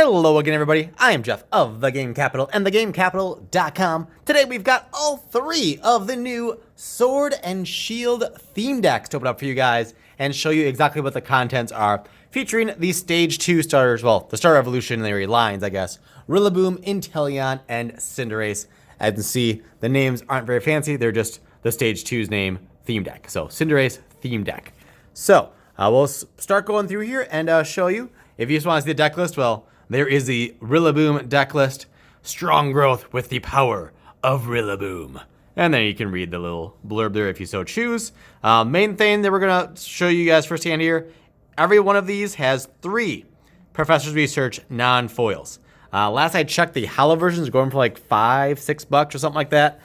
Hello again, everybody. I am Jeff of TheGameCapital and TheGameCapital.com. Today we've got all three of the new Sword and Shield theme decks to open up for you guys and show you exactly what the contents are, featuring the Stage 2 starters, well, the starter evolutionary lines, I guess, Rillaboom, Inteleon, and Cinderace. As you can see, the names aren't very fancy. They're just the Stage 2's name theme deck. So, Cinderace theme deck. So, we'll start going through here and show you. If you just want to see the deck list, well, there is the Rillaboom deck list. Strong growth with the power of Rillaboom. And then you can read the little blurb there if you so choose. Main thing that we're going to show you guys firsthand here, every one of these has 3 Professor's Research non-foils. Last I checked, the hollow versions are going for like $5-6 or something like that.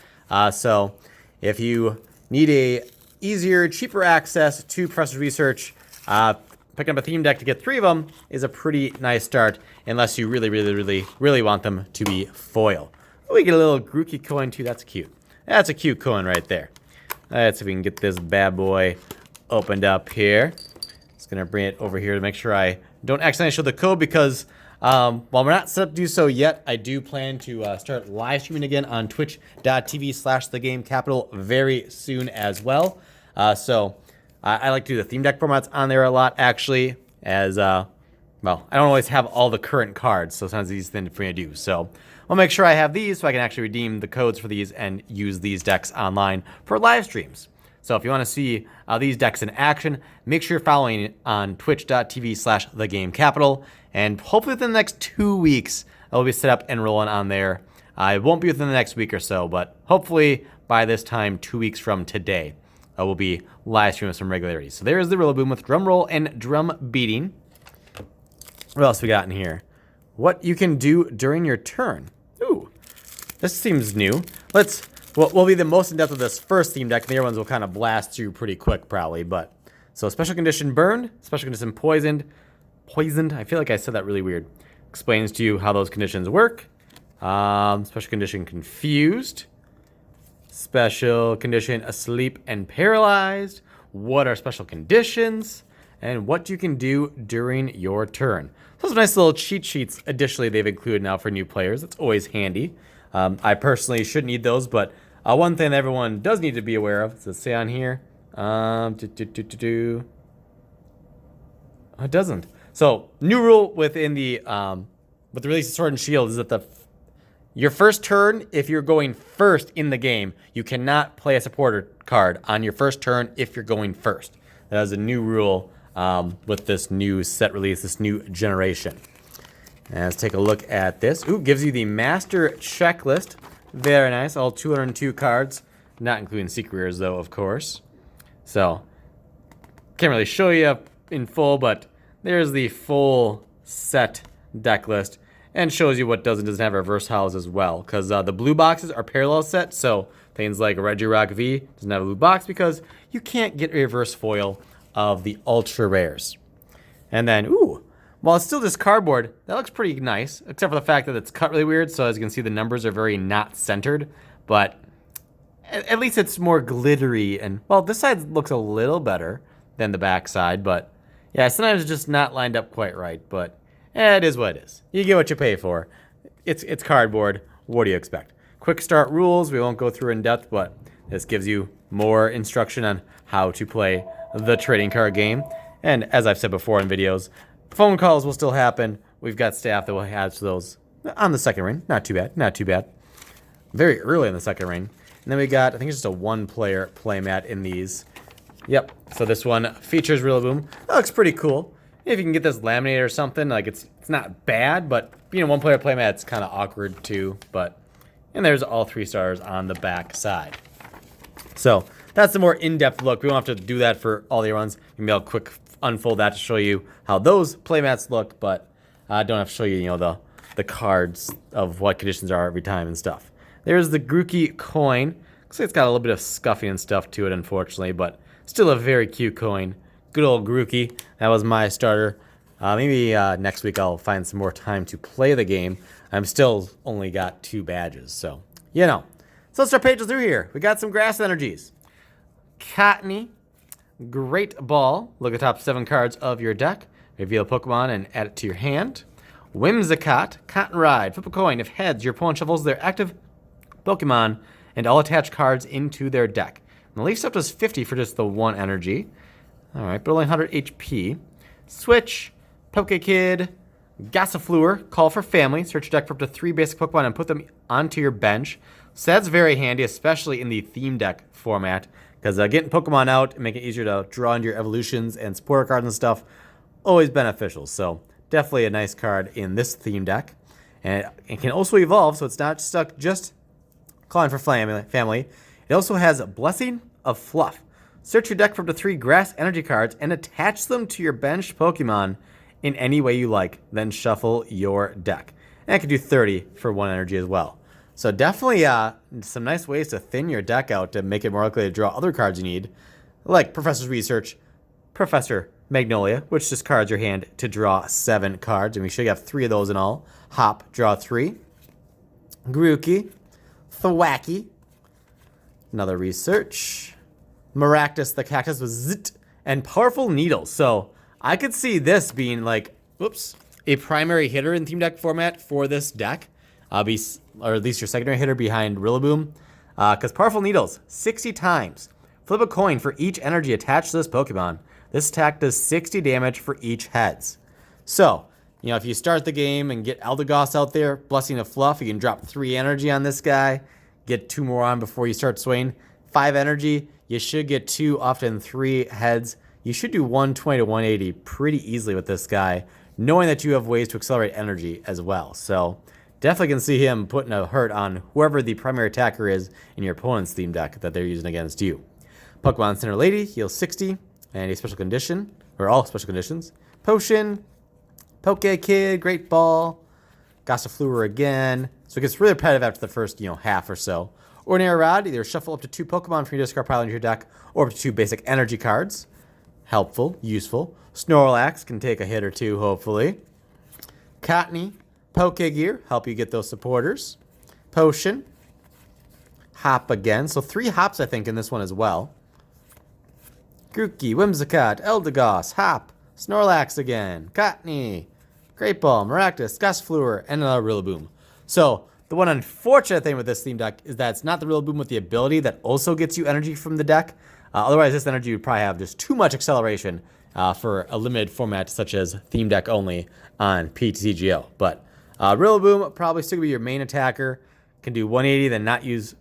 So if you need a easier, cheaper access to Professor's Research, picking up a theme deck to get 3 of them is a pretty nice start, unless you really want them to be foil. Oh, we get a little Grookey coin too. That's cute. That's a cute coin right there. Let's see if we can get this bad boy opened up here. Just gonna bring it over here to make sure I don't accidentally show the code, because while we're not set up to do so yet, I do plan to start live streaming again on twitch.tv/TheGameCapital very soon as well. I like to do the theme deck formats on there a lot, actually, as, well, I don't always have all the current cards, so sometimes these things for me to do. So I'll make sure I have these so I can actually redeem the codes for these and use these decks online for live streams. So if you want to see these decks in action, make sure you're following on twitch.tv/TheGameCapital, and hopefully within the next 2 weeks, I'll be set up and rolling on there. It won't be within the next week or so, but hopefully by this time, 2 weeks from today, will be live streaming with some regularity. So there's the Rillaboom with drum roll and drum beating. What else we got in here? What you can do during your turn. Ooh, this seems new. We'll be the most in depth of this first theme deck, and the other ones will kind of blast through pretty quick probably. But so special condition burned, special condition poisoned. I feel like I said that really weird. Explains to you how those conditions work. Special condition confused. Special condition asleep and paralyzed. What are special conditions? And what you can do during your turn. So some nice little cheat sheets additionally they've included now for new players. That's always handy. I personally shouldn't need those, but one thing that everyone does need to be aware of, does it say on here? It doesn't. So new rule within the with the release of Sword and Shield is that your first turn, if you're going first in the game, you cannot play a supporter card on your first turn if you're going first. That is a new rule with this new set release, this new generation. And let's take a look at this. Ooh, gives you the master checklist. Very nice. All 202 cards, not including secret rares though, of course. So, can't really show you in full, but there's the full set deck list. And shows you what does and doesn't have reverse hollows as well. Because the blue boxes are parallel set, so things like Regirock V doesn't have a blue box because you can't get a reverse foil of the ultra rares. And then, ooh, while it's still just cardboard, that looks pretty nice, except for the fact that it's cut really weird. So as you can see, the numbers are very not centered, but at least it's more glittery. And well, this side looks a little better than the back side, but yeah, sometimes it's just not lined up quite right, but it is what it is. You get what you pay for. It's cardboard. What do you expect? Quick start rules. We won't go through in depth, but this gives you more instruction on how to play the trading card game. And as I've said before in videos, phone calls will still happen. We've got staff that will answer those on the second ring. Not too bad. Not too bad. Very early in the second ring. And then we got, I think it's just a 1-player playmat in these. Yep. So this one features Rillaboom. That looks pretty cool. If you can get this laminated or something, like it's not bad, but being a 1-player playmat, it's kind of awkward too. And there's all 3 stars on the back side. So that's the more in-depth look. We won't have to do that for all the other ones. Maybe I'll quick unfold that to show you how those playmats look, but I don't have to show you, the cards of what conditions are every time and stuff. There's the Grookey coin. Looks like it's got a little bit of scuffing and stuff to it, unfortunately, but still a very cute coin. Good old Grookey. That was my starter. Maybe next week I'll find some more time to play the game. I'm still only got 2 badges, so, So let's start paging through here. We got some grass energies. Cottony, Great Ball. Look at the top 7 cards of your deck. Reveal a Pokemon and add it to your hand. Whimsicott, Cotton Ride. Flip a coin. If heads, your opponent shuffles their active Pokemon and all attached cards into their deck. And the leaf step does 50 for just the 1 energy. Alright, but only 100 HP. Switch, Pokekid, Gossifleur, Call for Family. Search your deck for up to 3 basic Pokemon and put them onto your bench. So that's very handy, especially in the theme deck format, because getting Pokemon out and making it easier to draw into your evolutions and supporter cards and stuff, always beneficial. So definitely a nice card in this theme deck. And it can also evolve, so it's not stuck just calling for family. It also has Blessing of Fluff. Search your deck for up to 3 grass energy cards and attach them to your benched Pokemon in any way you like. Then shuffle your deck. And it can do 30 for 1 energy as well. So definitely some nice ways to thin your deck out to make it more likely to draw other cards you need, like Professor's Research, Professor Magnolia, which discards your hand to draw 7 cards, and we should have 3 of those in all. Hop, draw 3. Grookey, Thwacky, another Research, Maractus the Cactus with Zit, and Powerful Needles. So I could see this being like, a primary hitter in theme deck format for this deck. Or at least your secondary hitter behind Rillaboom. Because Powerful Needles, 60 times. Flip a coin for each energy attached to this Pokemon. This attack does 60 damage for each heads. So, if you start the game and get Eldegoss out there, Blessing of Fluff, you can drop 3 energy on this guy. Get 2 more on before you start swinging. 5 energy, you should get 2, often 3 heads. You should do 120 to 180 pretty easily with this guy, knowing that you have ways to accelerate energy as well. So definitely can see him putting a hurt on whoever the primary attacker is in your opponent's theme deck that they're using against you. Pokemon Center Lady heals 60, and a special condition, or all special conditions. Potion, Pokekid, Great Ball, Gossifleur again. So it gets really repetitive after the first, half or so. Ordinary Rod, either shuffle up to 2 Pokemon from your discard pile into your deck, or up to 2 basic energy cards. Helpful, useful. Snorlax can take a hit or 2, hopefully. Cottonee, Pokegear, help you get those supporters. Potion. Hop again. So 3 hops, I think, in this one as well. Grookey, Whimsicott, Eldegoss, Hop, Snorlax again, Cottonee, Great Ball, Maractus, Gossifleur, and another Rillaboom. So the one unfortunate thing with this theme deck is that it's not the Rillaboom with the ability that also gets you energy from the deck. Otherwise, this energy would probably have just too much acceleration for a limited format such as theme deck only on PTCGO. But Rillaboom probably still be your main attacker. Can do 180, then not use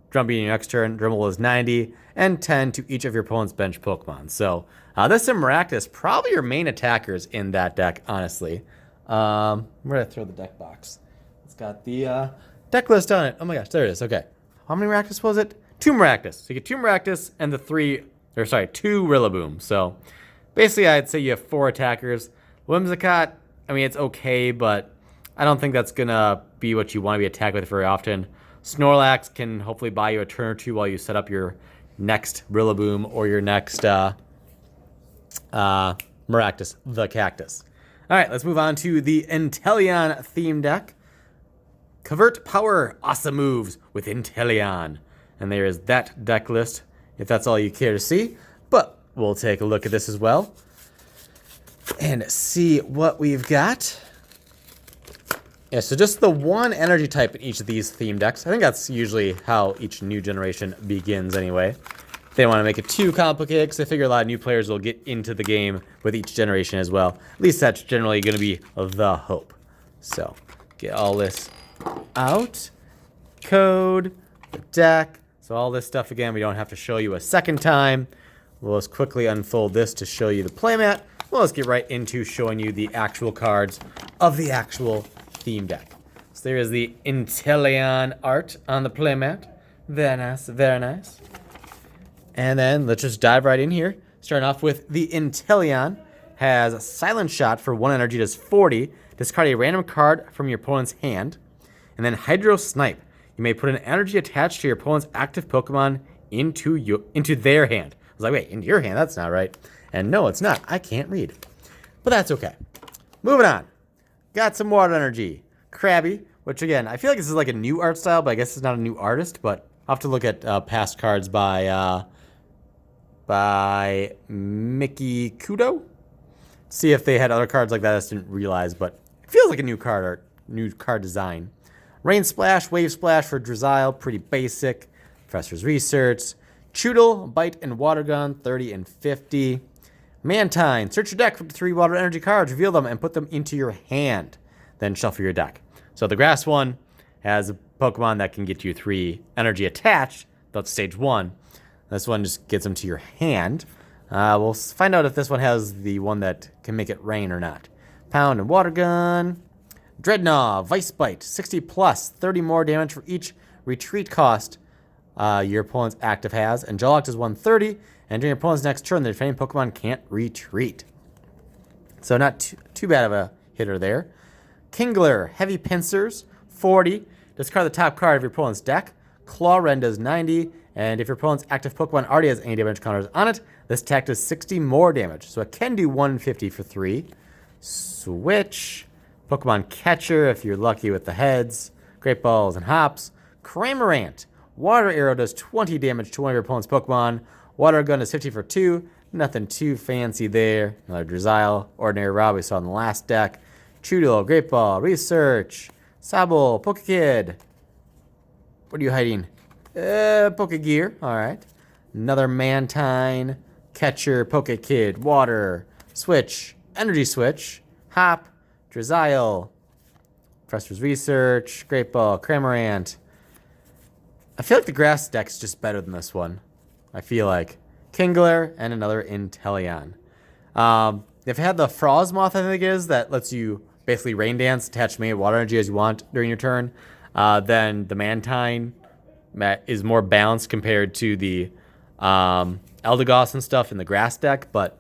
Drum Beat in your next turn. Dribble is 90, and 10 to each of your opponent's bench Pokemon. So this and Maractus, probably your main attackers in that deck, honestly. Where did I throw the deck box? It's got the deck list on it. Oh my gosh, there it is. Okay. How many Maractus was it? 2 Maractus. So you get 2 Maractus and 2 Rillaboom. So basically, I'd say you have 4 attackers. Whimsicott, it's okay, but I don't think that's going to be what you want to be attacked with very often. Snorlax can hopefully buy you a turn or 2 while you set up your next Rillaboom or your next Maractus the Cactus. All right, let's move on to the Inteleon theme deck. Convert power, awesome moves with Inteleon. And there is that deck list, if that's all you care to see. But we'll take a look at this as well and see what we've got. Yeah, so just the 1 energy type in each of these theme decks. I think that's usually how each new generation begins anyway. They don't want to make it too complicated because they figure a lot of new players will get into the game with each generation as well. At least that's generally going to be the hope. So, get all this out. Code, the deck. So all this stuff, again, we don't have to show you a second time. We'll just quickly unfold this to show you the playmat. Well, let's get right into showing you the actual cards of the actual theme deck. So there is the Inteleon art on the playmat. Very nice, very nice. And then let's just dive right in here. Starting off with the Inteleon. Has a Silent Shot for 1 energy, does 40. Discard a random card from your opponent's hand. And then Hydro Snipe. You may put an energy attached to your opponent's active Pokemon into their hand. I was like, wait, into your hand? That's not right. And no, it's not. I can't read. But that's okay. Moving on. Got some Water Energy. Crabby, which again, I feel like this is like a new art style, but I guess it's not a new artist. But I'll have to look at past cards by Mickey Kudo. See if they had other cards like that I just didn't realize. But It feels like a new card art, new card design. Rain Splash, Wave Splash for Drizzile, pretty basic. Professor's Research. Choodle, Bite, and Water Gun, 30 and 50. Mantine, search your deck for 3 water energy cards, reveal them, and put them into your hand. Then shuffle your deck. So the grass one has a Pokemon that can get you 3 energy attached. That's stage 1. This one just gets them to your hand. We'll find out if this one has the one that can make it rain or not. Pound and Water Gun. Dreadnought, Vice Bite, 60 plus, 30 more damage for each retreat cost your opponent's active has. And Jollocked is 130, and during your opponent's next turn, the defending Pokemon can't retreat. So not too bad of a hitter there. Kingler, Heavy Pincers, 40. Discard the top card of your opponent's deck. Claw Rend does 90, and if your opponent's active Pokemon already has any damage counters on it, this attack does 60 more damage. So it can do 150 for 3. Switch. Pokemon Catcher, if you're lucky with the heads. Great Balls and Hops. Cramorant. Water Arrow does 20 damage to one of your opponent's Pokemon. Water Gun is 50 for 2. Nothing too fancy there. Another Drizzile. Ordinary Rod we saw in the last deck. Choodle, Great Ball, Research. Sobble, Pokekid. What are you hiding? Pokegear. Alright. Another Mantine. Catcher, Pokekid. Water. Switch. Energy Switch. Hop. Drizzile, Professor's Research, Great Ball, Cramorant. I feel like the grass deck's just better than this one. I feel like. Kingler and another Inteleon. They've had the Frostmoth, I think it is, that lets you basically rain dance, attach many water energy as you want during your turn. Then the Mantine is more balanced compared to the Eldegoss and stuff in the grass deck, but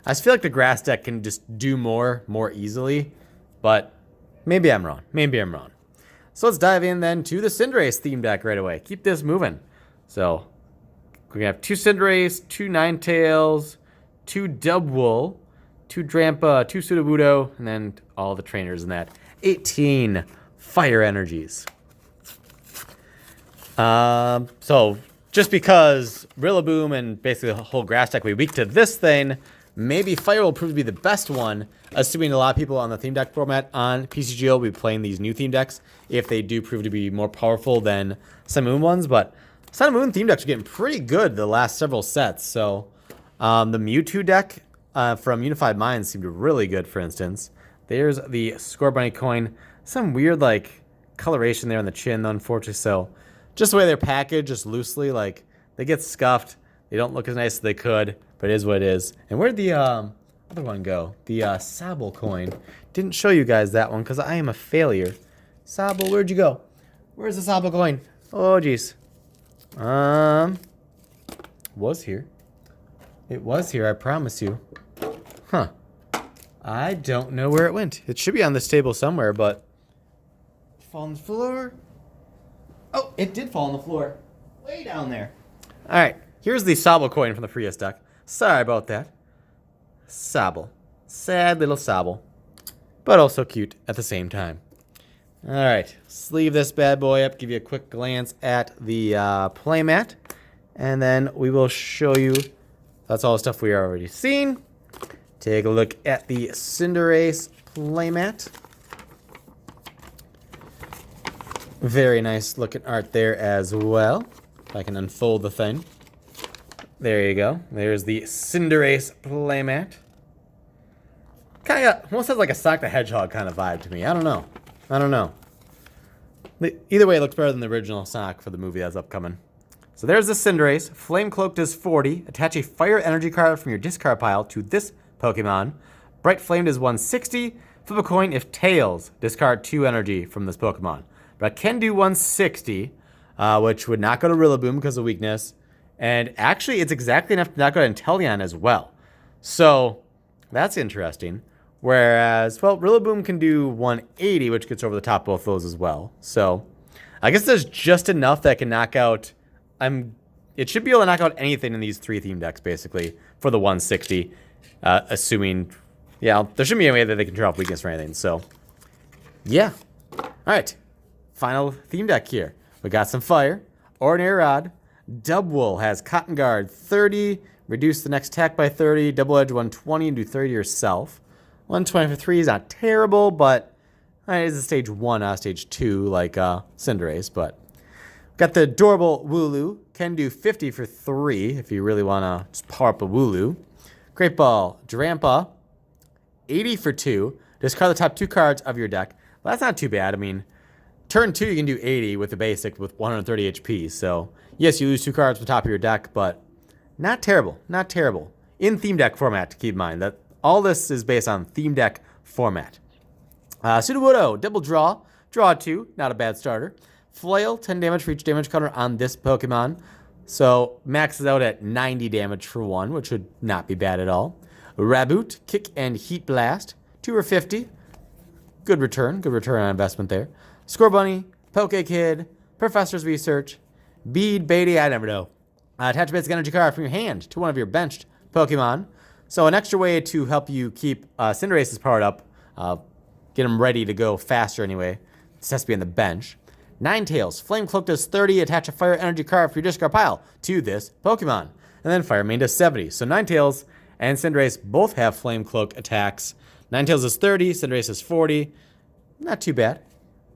I just feel like the grass deck can just do more easily. But maybe I'm wrong. So let's dive in then to the Cinderace theme deck right away. Keep this moving. So we're going to have 2 Cinderace, 2 Ninetales, 2 Dubwool, 2 Drampa, 2 Sudowoodo, and then all the trainers in that. 18 Fire Energies. So just because Rillaboom and basically the whole grass deck will be weak to this thing, maybe Fire will prove to be the best one, assuming a lot of people on the theme deck format on PCGO will be playing these new theme decks if they do prove to be more powerful than Sun and Moon ones. But Sun and Moon theme decks are getting pretty good the last several sets. So the Mewtwo deck from Unified Minds seemed really good, for instance. There's the Scorbunny coin. Some weird like coloration there on the chin, though, unfortunately. So just the way they're packaged, just loosely, like they get scuffed. They don't look as nice as they could, but it is what it is. And where'd the other one go? The Sobble coin. Didn't show you guys that one because I am a failure. Sobble, where'd you go? Where's the Sobble coin? Oh, jeez. Was here. It was here, I promise you. Huh. I don't know where it went. It should be on this table somewhere, but... Fall on the floor? Oh, it did fall on the floor. Way down there. Alright, here's the Sobble coin from the Prius deck. Sorry about that. Sobble. Sad little Sobble. But also cute at the same time. Alright, sleeve this bad boy up, give you a quick glance at the playmat. And then we will show you, that's all the stuff we already seen. Take a look at the Cinderace playmat. Very nice looking art there as well. If I can unfold the thing. There you go. There's the Cinderace playmat. Kind of almost has like a Sonic the Hedgehog kind of vibe to me. I don't know. Either way, it looks better than the original Sonic for the movie that's upcoming. So there's the Cinderace. Flame Cloak does 40. Attach a Fire Energy card from your discard pile to this Pokemon. Bright Flame does 160. Flip a coin if Tails. Discard 2 energy from this Pokemon. But it can do 160, which would not go to Rillaboom because of weakness. And actually, it's exactly enough to not go to Inteleon as well. So that's interesting. Whereas, well, Rillaboom can do 180, which gets over the top of both those as well. So I guess there's just enough that can knock out... It should be able to knock out anything in these 3 theme decks, basically, for the 160. Assuming... Yeah, there shouldn't be any way that they can turn off weakness or anything. So, yeah. Alright. Final theme deck here. We got some fire. Ordinary Rod. Dubwool has Cotton Guard 30. Reduce the next attack by 30. Double Edge 120 and do 30 yourself. 120 for 3 is not terrible, but It is a stage 1, not stage 2, like Cinderace, but got the adorable Wooloo. Can do 50 for 3 if you really want to just power up a Wooloo. Great Ball, Drampa, 80 for 2. Discard the top 2 cards of your deck. Well, that's not too bad. I mean, turn 2, you can do 80 with the basic with 130 HP. So, yes, you lose 2 cards from the top of your deck, but not terrible. Not terrible. In theme deck format, to keep in mind. That all this is based on theme deck format. Sudowoodo, double draw. Draw 2, not a bad starter. Flail, 10 damage for each damage counter on this Pokemon. So, maxes out at 90 damage for 1, which would not be bad at all. Raboot, Kick and Heat Blast, 2 or 50. Good return on investment there. Scorbunny, Poke Kid, Professor's Research, Bead, Beatty, I never know. Attach a basic energy card from your hand to one of your benched Pokemon. So an extra way to help you keep Cinderace's powered up, get them ready to go faster anyway. This has to be on the bench. Ninetales, Flame Cloak does 30, attach a fire energy card for your discard pile to this Pokemon. And then Fire Main does 70. So Ninetales and Cinderace both have Flame Cloak attacks. Ninetales is 30, Cinderace is 40. Not too bad.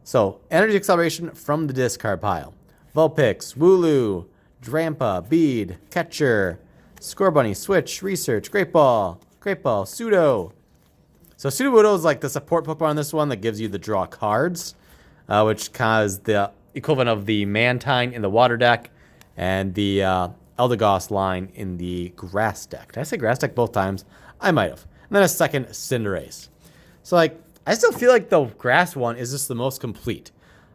So, Energy Acceleration from the discard pile. Vulpix, Wooloo, Drampa, Bead, Catcher, Scorbunny, Switch, Research, Great Ball, Pseudo. So Sudowoodo is like the support Pokemon on this one that gives you the draw cards, which kind of is the equivalent of the Mantine in the water deck and the Eldegoss line in the grass deck. Did I say grass deck both times? I might have. And then a second Cinderace. So like, I still feel like the grass one is just the most complete.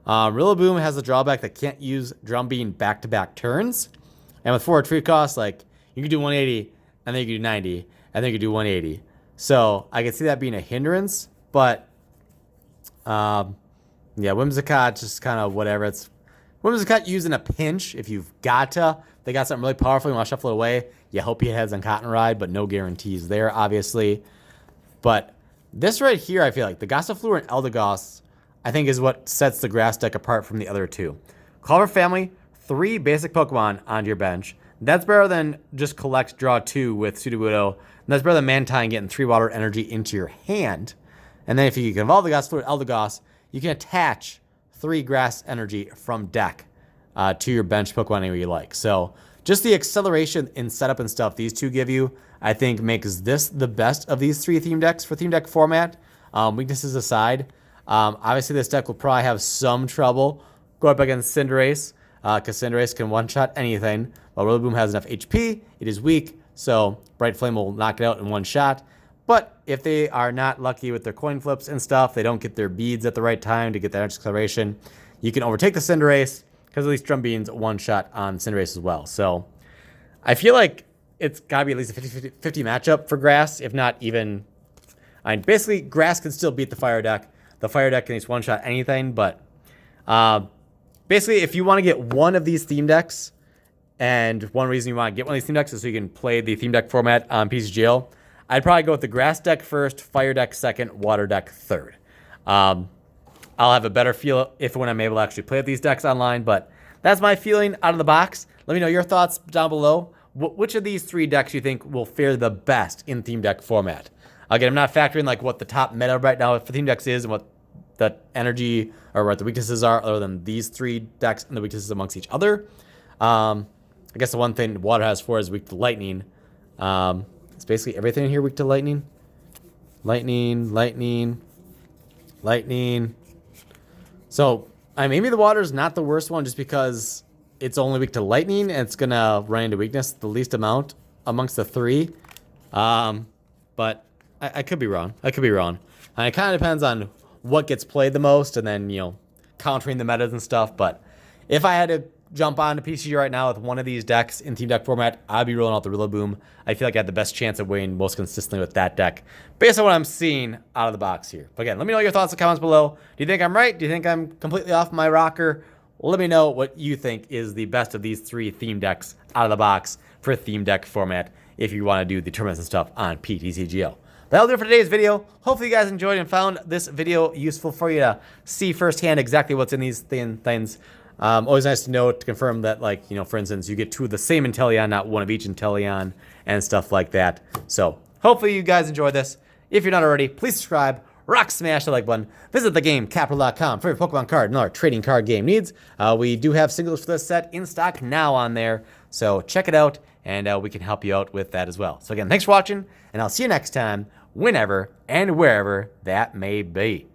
Rillaboom has the drawback that can't use Drum Bean back-to-back turns. And with 4 retreat costs, like, you can do 180, and then you can do 90, and then you can do 180. So I can see that being a hindrance, but yeah, Whimsicott, just kind of whatever. It's Whimsicott used in a pinch if you've got to. They got something really powerful, you want to shuffle it away. You hope he heads on Cotton Ride, but no guarantees there, obviously. But this right here, I feel like the Gossifleur and Eldegoss, I think, is what sets the grass deck apart from the other two. Culver Family, 3 basic Pokemon onto your bench. That's better than just collect, draw 2 with Sudowoodo. And that's better than Mantine getting 3 water energy into your hand. And then if you can evolve the Gossifleur and Eldegoss, you can attach 3 grass energy from deck to your bench Pokemon anywhere you like. So just the acceleration in setup and stuff these two give you, I think, makes this the best of these 3 theme decks for theme deck format. Weaknesses aside, obviously this deck will probably have some trouble going up against Cinderace, because Cinderace can one-shot anything. While Rillaboom has enough HP, it is weak, so Bright Flame will knock it out in one shot. But if they are not lucky with their coin flips and stuff, they don't get their beads at the right time to get that acceleration, you can overtake the Cinderace, because at least Drum Bean's one-shot on Cinderace as well. So I feel like it's got to be at least a 50-50 matchup for Grass, if not even... I mean, basically, Grass can still beat the Fire deck. The Fire deck can at least one-shot anything, but... basically, if you want to get one of these theme decks, and one reason you want to get one of these theme decks is so you can play the theme deck format on PCGL, I'd probably go with the Grass deck first, Fire deck second, Water deck third. I'll have a better feel if when I'm able to actually play with these decks online, but that's my feeling out of the box. Let me know your thoughts down below. Which of these 3 decks you think will fare the best in theme deck format? Again, I'm not factoring like what the top meta right now for theme decks is and what the energy or what the weaknesses are other than these 3 decks and the weaknesses amongst each other. I guess the one thing Water has for is weak to Lightning. It's basically everything in here weak to Lightning. Lightning. So, maybe the Water's not the worst one just because it's only weak to Lightning and it's going to run into weakness the least amount amongst the 3. But I could be wrong. And it kind of depends on what gets played the most and then, countering the metas and stuff. But if I had to jump onto PCG right now with one of these decks in team deck format, I'd be rolling out the Rillaboom. I feel like I had the best chance of winning most consistently with that deck based on what I'm seeing out of the box here. But again, let me know your thoughts in the comments below. Do you think I'm right? Do you think I'm completely off my rocker? Let me know what you think is the best of these 3 theme decks out of the box for theme deck format if you want to do the tournaments and stuff on PTCGO. That'll do it for today's video. Hopefully you guys enjoyed and found this video useful for you to see firsthand exactly what's in these things. Always nice to know to confirm that, like, for instance, you get 2 of the same Inteleon, not 1 of each Inteleon and stuff like that. So hopefully you guys enjoyed this. If you're not already, please subscribe rock smash the like button. Visit TheGameCapital.com for your Pokemon card and other trading card game needs. We do have singles for this set in stock now on there, so check it out, and we can help you out with that as well. So again, thanks for watching, and I'll see you next time, whenever and wherever that may be.